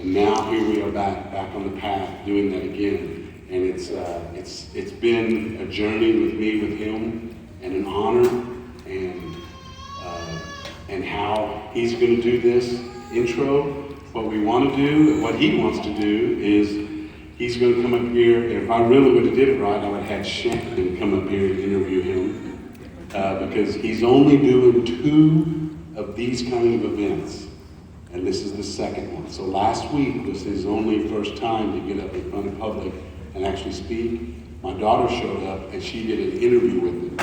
And now here we are back on the path doing that again. And it's been a journey with me, with him, and an honor, and how he's going to do this intro. What we want to do, and what he wants to do, is he's going to come up here. If I really would have did it right, I would have had Shannon come up here and interview him, because he's only doing 2 of these kind of events, and this is the second one. So last week was his only first time to get up in front of public and actually speak. My daughter showed up and she did an interview with him.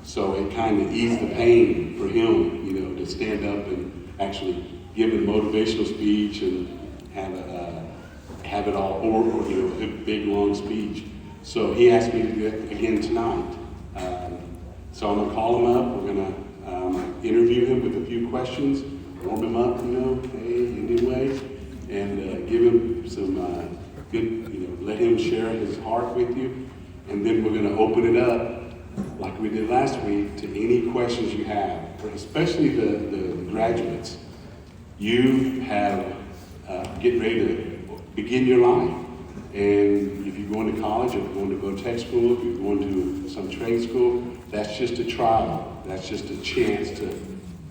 So it kind of eased the pain for him, to stand up and actually give a motivational speech and have it all, or a big long speech. So he asked me to do it again tonight. So I'm gonna call him up. We're gonna interview him with a few questions, warm him up, anyway, and give him some good, let him share his heart with you, and then we're gonna open it up like we did last week to any questions you have, especially the graduates. You have get ready to begin your life, and if you're going to college, if you're going to go to tech school, if you're going to some trade school, that's just a trial. That's just a chance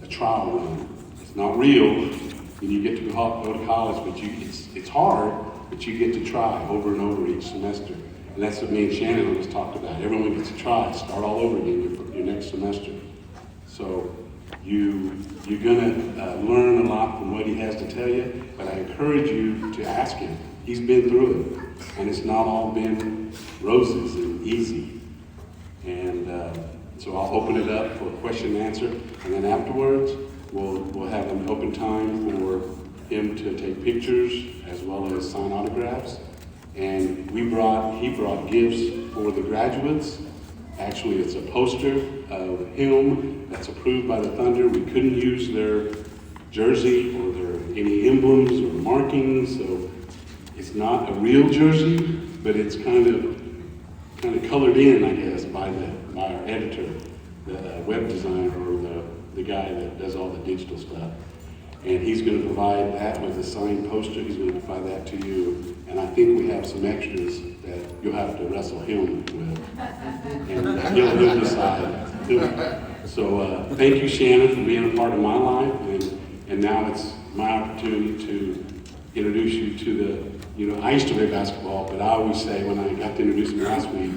a trial run. It's not real. You get to go to college, but it's hard, but you get to try over and over each semester. And that's what me and Shannon always talked about. Everyone gets to try, start all over again your next semester. So you're gonna learn a lot from what he has to tell you, but I encourage you to ask him. He's been through it, and it's not all been roses and easy. And so I'll open it up for question and answer, and then afterwards, we'll have an open time for him to take pictures as well as sign autographs. And he brought gifts for the graduates. Actually, it's a poster of him that's approved by the Thunder. We couldn't use their jersey or any emblems or markings, so it's not a real jersey, but it's kind of colored in, I guess, by our editor, the web designer, or the guy that does all the digital stuff. And he's going to provide that with a signed poster. He's going to provide that to you. And I think we have some extras that you'll have to wrestle him with. And he'll decide. So thank you, Shannon, for being a part of my life. And now it's my opportunity to introduce you to I used to play basketball, but I always say when I got to introduce him last week,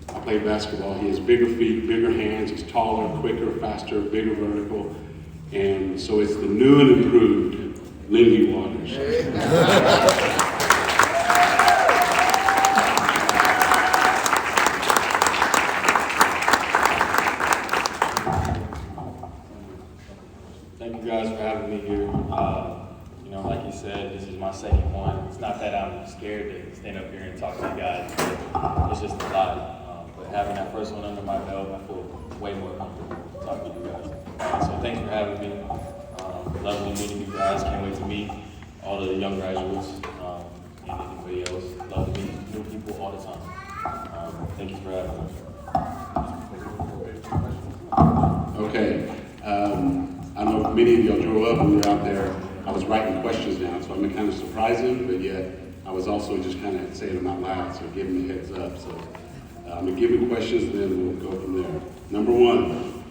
I played basketball. He has bigger feet, bigger hands. He's taller, quicker, faster, bigger vertical. And so it's the new and improved Lindy Waters. Thank you guys for having me here. Like you said, this is my second one. It's not that I'm scared to stand up here and talk to you guys, but it's just a lot. But having that first one under my belt, I feel way more comfortable talking to you guys. So thanks for having me. Lovely meeting you guys. Can't wait to meet all the young graduates and anybody else. Love to meet new people all the time. Thank you for having me. Okay. I know many of y'all drove up when we were out there. I was writing questions down, so I'm kind of surprising, but yet I was also just kind of saying them out loud, so giving me a heads up. So I'm going to give you questions, and then we'll go from there. Number 1,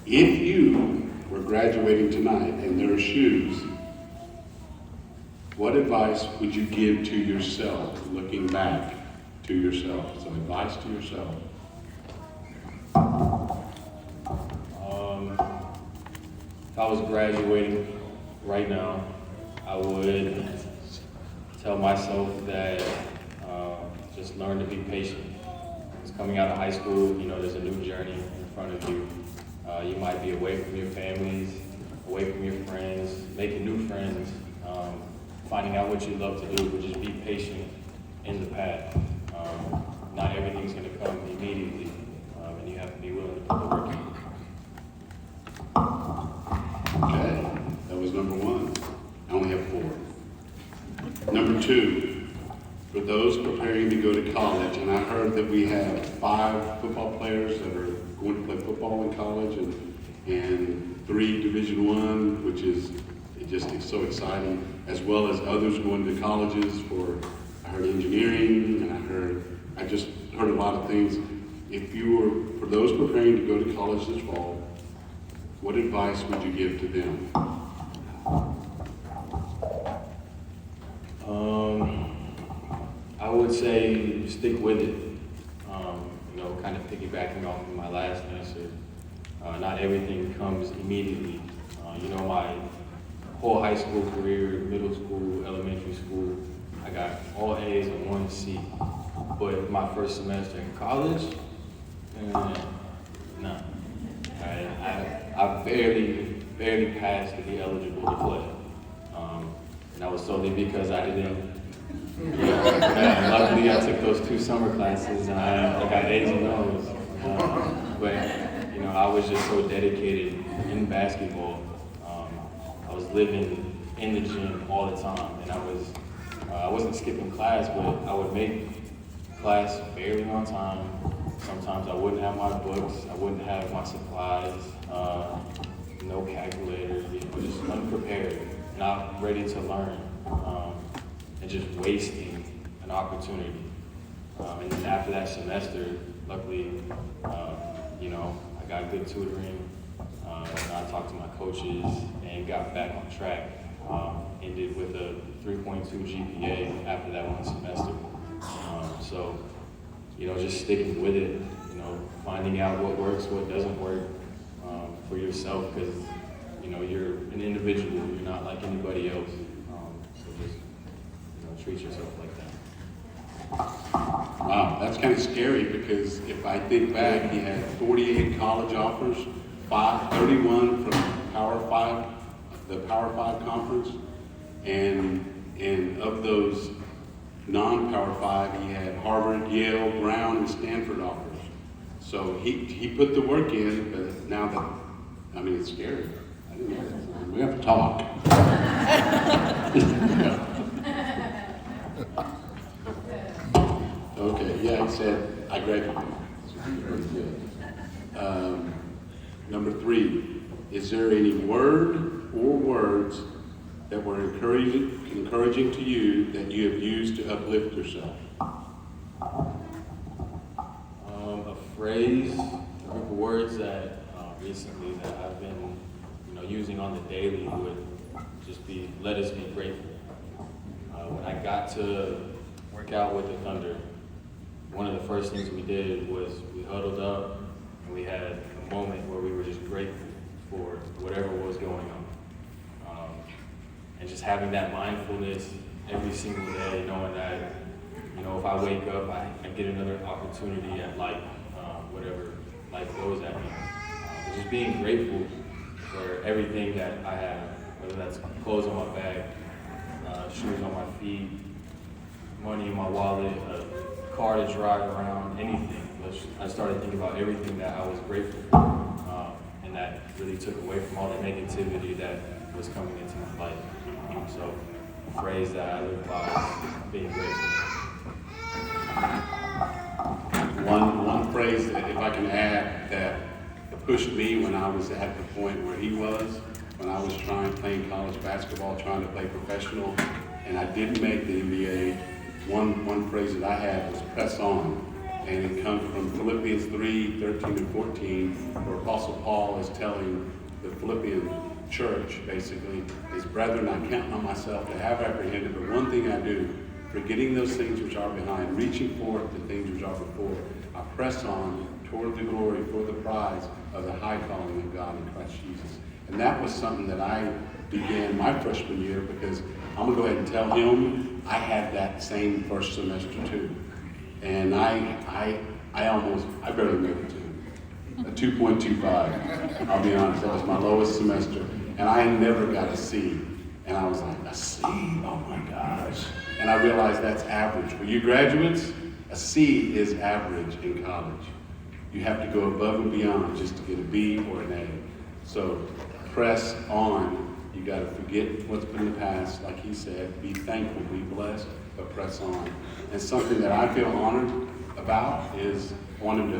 if you were graduating tonight in their shoes, what advice would you give to yourself, looking back to yourself? So advice to yourself. If I was graduating right now, I would tell myself that just learn to be patient. It's coming out of high school, there's a new journey in front of you. You might be away from your families, away from your friends, making new friends, finding out what you love to do, but just be patient in the path. Not everything's going to come immediately, and you have to be willing to put the work in. Okay, that was number 1. I only have 4. Number 2, for those preparing to go to college, and I heard that we have 5 football players that are going to play football in college, and 3 Division I, which is just so exciting, as well as others going to colleges for, I heard engineering, and I just heard a lot of things. If you were, for those preparing to go to college this fall, what advice would you give to them? I would say stick with it. Kind of piggybacking off of my last answer, not everything comes immediately. My whole high school career, middle school, elementary school, I got all A's and 1 C. But my first semester in college, no. I barely passed to be eligible to play. And that was solely because I didn't. And luckily, I took those 2 summer classes, and I got A's and those. But I was just so dedicated in basketball. I was living in the gym all the time, and I wasn't skipping class, but I would make class barely on time. Sometimes I wouldn't have my books, I wouldn't have my supplies, no calculator, just unprepared, not ready to learn. And just wasting an opportunity. And then after that semester, luckily, I got good tutoring. And I talked to my coaches and got back on track. Ended with a 3.2 GPA after that 1 semester. So, just sticking with it, finding out what works, what doesn't work for yourself, because, you're an individual, you're not like anybody else. So just treat yourself like that. Wow, that's kind of scary, because if I think back, he had 48 college offers, 31 from the Power 5 conference, and of those non-Power 5, he had Harvard, Yale, Brown, and Stanford offers. So he put the work in, but now it's scary. I didn't know that. We have to talk. Okay, yeah, he said, I graduated. Very good. Number 3, is there any word or words that were encouraging to you that you have used to uplift yourself? A phrase, a group of words that recently that I've been, using on the daily would just be, let us be grateful. When I got to work out with the Thunder, one of the first things we did was we huddled up and we had a moment where we were just grateful for whatever was going on. And just having that mindfulness every single day, knowing that, if I wake up, I get another opportunity at life, whatever life throws at me. Just being grateful for everything that I have, whether that's clothes on my back, shoes on my feet, money in my wallet, a car to drive around, anything. I started thinking about everything that I was grateful for, and that really took away from all the negativity that was coming into my life. So, the phrase that I live by is being grateful. One phrase that, if I can add, that pushed me when I was at the point where he was, when I was playing college basketball, trying to play professional, and I didn't make the NBA. One phrase that I had was press on. And it comes from Philippians 3:13-14, where Apostle Paul is telling the Philippian church, basically, his brethren, I count not myself to have apprehended, but one thing I do, forgetting those things which are behind, reaching forth the things which are before, I press on toward the glory for the prize of the high calling of God in Christ Jesus. And that was something that I began my freshman year, because I'm going to go ahead and tell him I had that same first semester too. And I barely made it to a 2.25. I'll be honest, that was my lowest semester. And I never got a C. And I was like, a C? Oh my gosh. And I realized that's average. For you graduates, a C is average in college. You have to go above and beyond just to get a B or an A. So press on. You got to forget what's been in the past. Like he said, be thankful, be blessed, but press on. And something that I feel honored about is, I want him to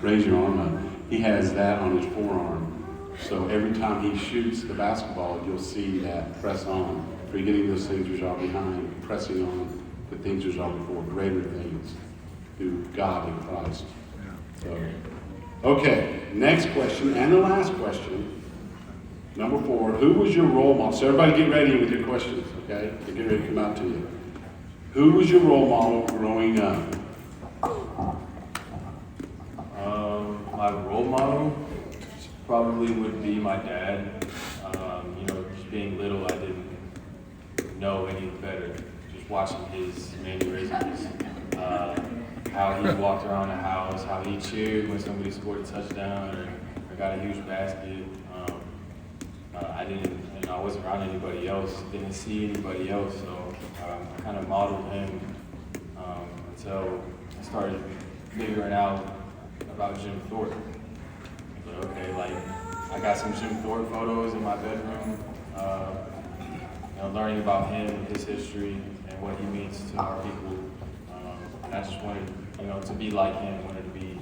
raise your arm up. He has that on his forearm. So every time he shoots the basketball, you'll see that press on, forgetting those things which are behind, pressing on the things which are before, greater things through God in Christ. So, okay, next question, and the last question, number 4. Who was your role model? So everybody get ready with your questions, okay? They get ready to come out to you. Who was your role model growing up? My role model probably would be my dad. Just being little, I didn't know any better. Just watching his mannerisms, how he walked around the house, how he cheered when somebody scored a touchdown or got a huge basket. I wasn't around anybody else, didn't see anybody else, so I kind of modeled him until I started figuring out about Jim Thorpe. But okay, I got some Jim Thorpe photos in my bedroom, learning about him, his history, and what he means to our people. And I just wanted, to be like him, wanted to be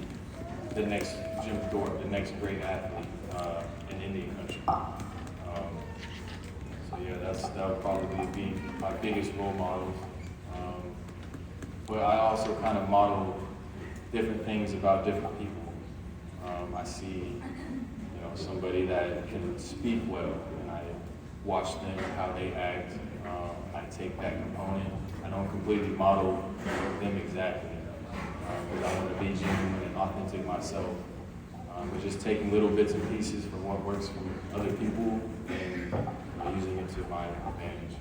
the next Jim Thorpe, the next great athlete in Indian country. That would probably be my biggest role models. But I also kind of model different things about different people. I see, somebody that can speak well, and I watch them, how they act. I take that component. I don't completely model them exactly, because I want to be genuine and authentic myself. But just taking little bits and pieces from what works for other people and using it to my advantage.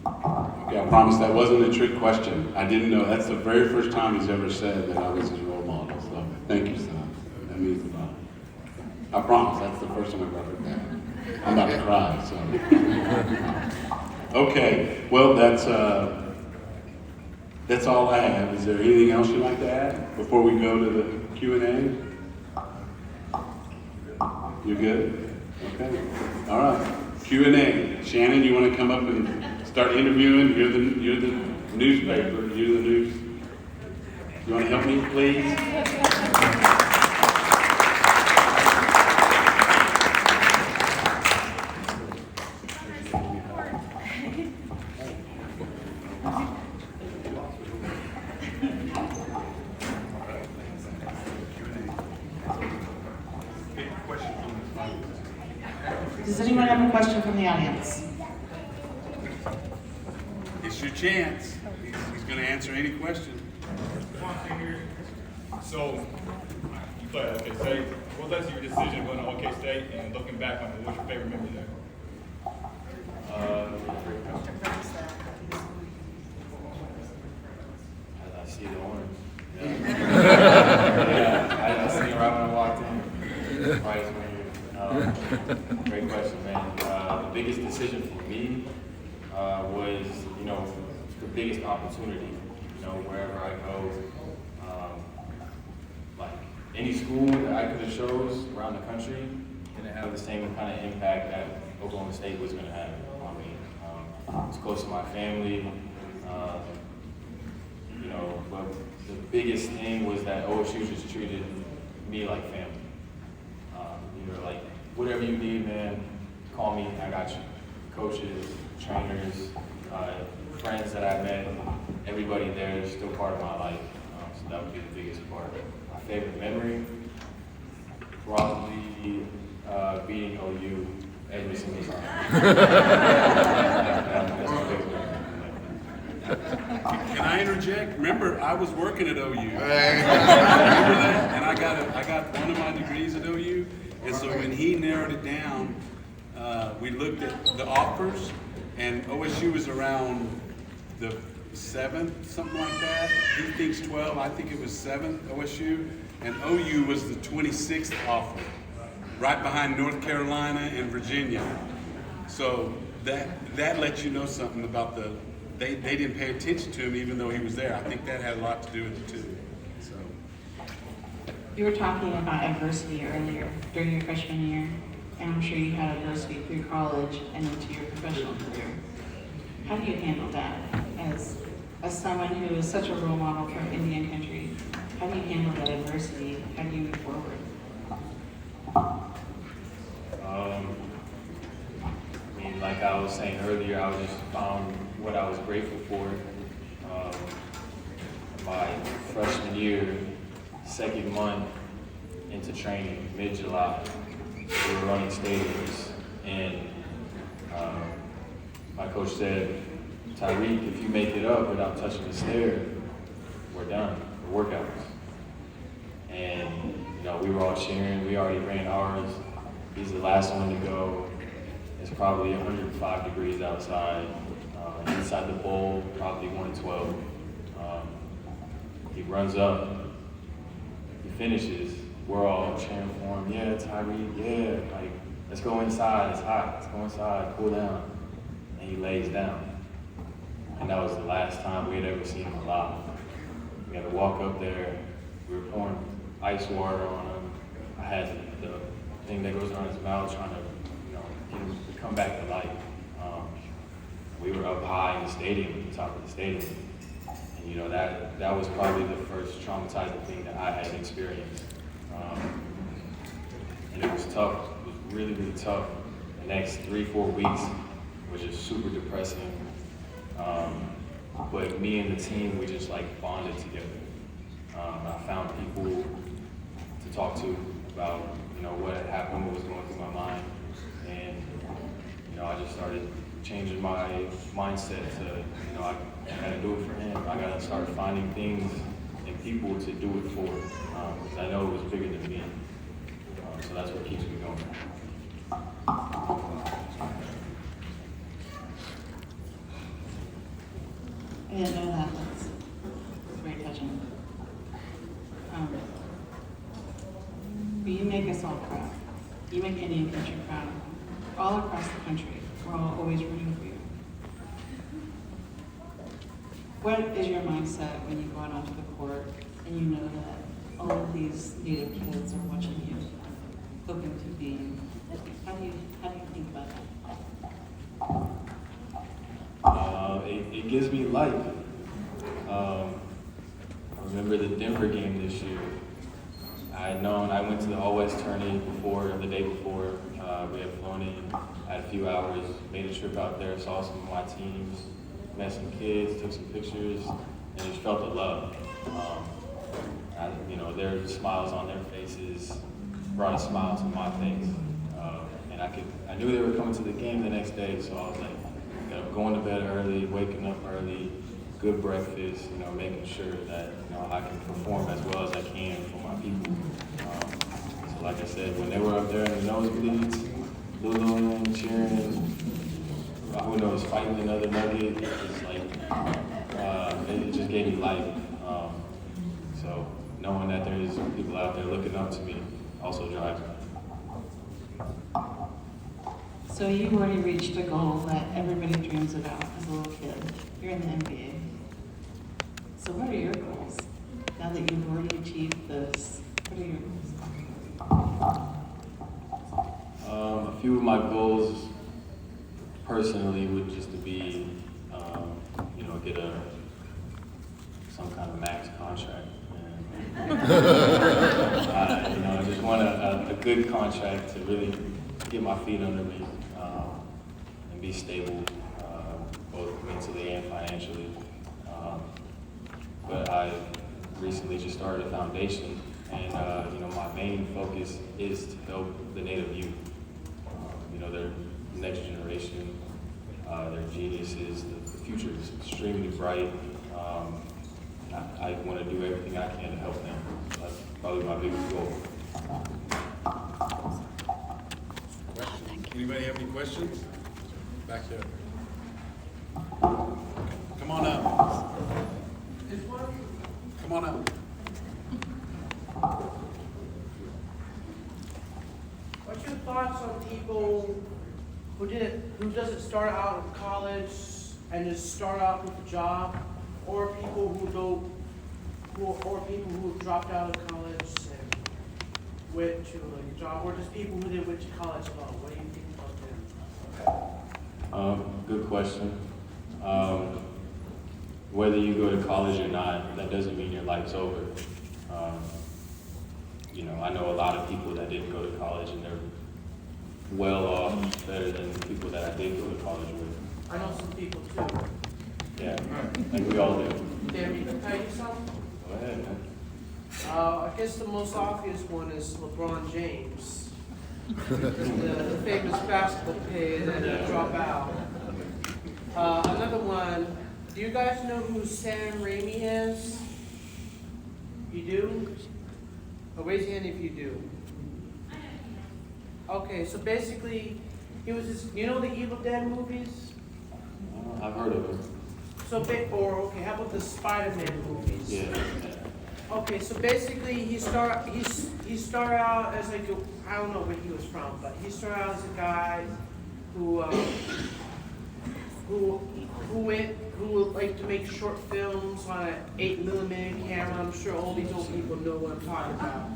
Okay, I promise that wasn't a trick question. I didn't know. That's the very first time he's ever said that I was his role model. So thank you, son. That means a lot. I promise that's the first time I've ever heard that. I'm about to cry. So okay, well that's all I have. Is there anything else you'd like to add before we go to the Q&A? You good? Okay. All right. Q&A. Shannon, you want to come up and start interviewing? You're the newspaper. You're the news. You want to help me, please? Does anyone have a question from the audience? It's your chance. He's going to answer any question. So, you played at OK State. What led to your decision going to OK State, and looking back, what's your favorite memory there? I see the orange. I seen it right when I walked in. Right as when great question, man. The biggest decision for me was, the biggest opportunity. Wherever I go, like any school that I could have chose around the country didn't have the same kind of impact that Oklahoma State was going to have on me. It's close to my family, but the biggest thing was that OSU just treated me like family. Like, whatever you need, man, call me, I got you. Coaches, trainers, friends that I met, everybody there is still part of my life. So that would be the biggest part. My favorite memory, probably beating OU every single time. That's my favorite memory. Can I interject? Remember, I was working at OU. Remember that? And I got one of my degrees at OU. And so when he narrowed it down, we looked at the offers, and OSU was around the 7th, something like that. He thinks 12, I think it was 7th, OSU. And OU was the 26th offer, right behind North Carolina and Virginia. So that lets you know something about they didn't pay attention to him even though he was there. I think that had a lot to do with it too. So. You were talking about adversity earlier during your freshman year, and I'm sure you had adversity through college and into your professional career. How do you handle that as someone who is such a role model from Indian country? How do you handle that adversity? How do you move forward? saying earlier, I was just found what I was grateful for. My freshman year, second month into training, mid-July, we were running stadiums, and my coach said, Tyreek, if you make it up without touching the stair, we're done, the workouts. And we were all cheering, we already ran ours. He's the last one to go. It's probably 105 degrees outside. Inside the bowl, probably 112. He runs up, he finishes, we're all cheering for him. Yeah, Tyreek, yeah, like, let's go inside, it's hot, let's go inside, cool down. And he lays down. And that was the last time we had ever seen him alive. We had to walk up there, we were pouring ice water on him. I had the thing that goes around his mouth trying to, get him to come back to life. We were up high in the stadium, the top of the stadium. And that was probably the first traumatizing thing that I had experienced. And it was tough, it was really, really tough. The next 3-4 weeks was just super depressing. But me and the team, we just like bonded together. I found people to talk to about, what had happened, what was going through my mind. And, I just started changing my mindset to, I gotta do it for him. I gotta start finding things and people to do it for, because I know it was bigger than me. So that's what keeps me going. I didn't know that. That's very touching. But you make us all proud. You make Indian country proud. All across the country, we're all always rooting for you. What is your mindset when you go out onto the court and you know that all of these Native kids are watching you, hoping to be you? How do you think about that? It gives me life. I remember the Denver game this year. I went to the All-West tourney the day before. We had flown in, had a few hours, made a trip out there, saw some of my teams, met some kids, took some pictures, and just felt the love. Their smiles on their faces brought a smile to my face. And I knew they were coming to the game the next day, so I was like, going to bed early, waking up early, good breakfast, making sure that, I can perform as well as I can for my people. So like I said, when they were up there in the nosebleeds, luluing, cheering, who knows, fighting another nugget, it's like, it just gave me life. So knowing that there's people out there looking up to me also drives me. So you've already reached a goal that everybody dreams about as a little kid. You're in the NBA. So what are your goals? Now that you've already achieved this, what are your goals? A few of my goals personally would just to be, get some kind of max contract. I just want a good contract to really get my feet under me and be stable, both mentally and financially. But I recently just started a foundation, and my main focus is to help the Native youth. Their next generation, they're geniuses. The future is extremely bright. I want to do everything I can to help them. That's probably my biggest goal. Anybody have any questions? Back there. Come on up. Come on up. What's your thoughts on people who doesn't start out in college and just start out with a job, or people who dropped out of college and went to a job, or just people who didn't went to college at all? What do you think about them? Good question. Whether you go to college or not, that doesn't mean your life's over. I know a lot of people that didn't go to college and they're well off, better than the people that I did go to college with. I know some people too. Yeah, like we all do. Damn, you can tell you something? Go ahead, man. I guess the most obvious one is LeBron James. the famous basketball player that drop out. Another one, do you guys know who Sam Raimi is? You do? Oh, raise your hand if you do. Okay, so basically, he was this, you know the Evil Dead movies? I've heard of him. So, okay, how about the Spider-Man movies? Yeah. Okay, so basically, he started out as like I don't know where he was from, but he started out as a guy who would like to make short films on an 8mm camera. I'm sure all these old people know what I'm talking about.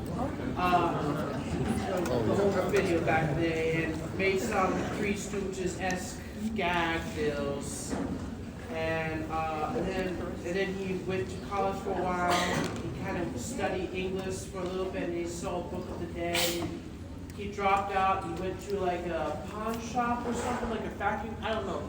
The whole video back in the day, and made some Three Stooges-esque gag deals. And then he went to college for a while. He kind of studied English for a little bit, and he saw Book of the Day. He dropped out. He went to like a pawn shop or something, like a factory. I don't know.